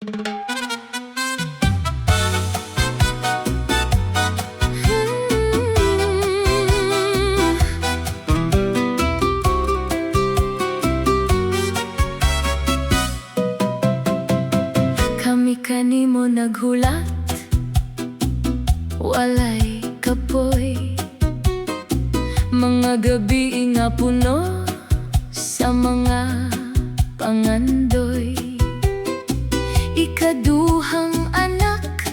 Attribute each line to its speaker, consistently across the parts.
Speaker 1: Kami kanimo naghulat, walay kapoy. Mga gabi nga puno sa mga pangandoy. Ikaduhang anak,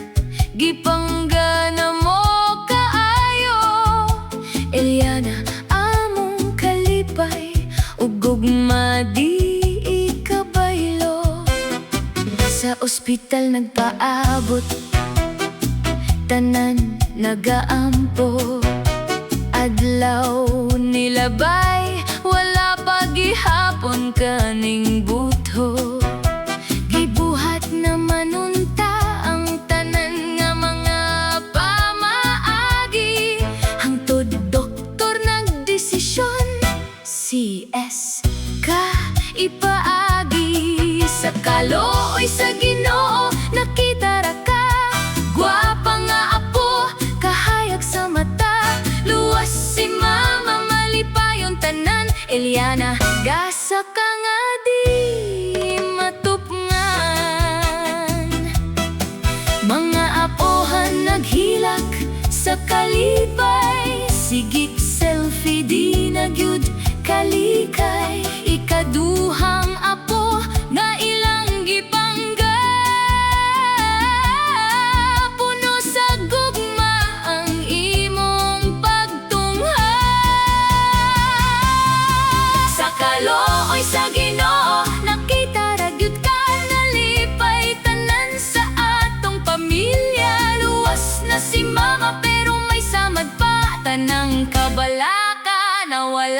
Speaker 1: gipanggana mo kaayo. Eliana, among kalipay, ug gugma di ikabaylo. Sa ospital nagpaabot, tanan nagaampo. Adlaw nilabay, wala pa gihapon kaning butho. Gibuhat naman unta ang tanan nga mga pamaagi. Hangtod doktor nagdesisyon, CS ka ipaagi. Sa kalooy sa Ginoo nakita ra ka, gwapa nga apo, kahayag sa mata. Luwas si mama, malipayon tanan. Eliana, gasa ka nga di matupngan. Mga apohan naghilak sa kalipay, sigit selfie di nagyud kalikay. Ikaduhang apo nga ilang gipangga, puno sa gugma ang imong pagtungha. Sa kalooy sa Ginoo nakita ra gyud ka, nalipay tanan sa atong pamilya. Luwas na si mama pero may samad pa, tanang kabalaka nawala.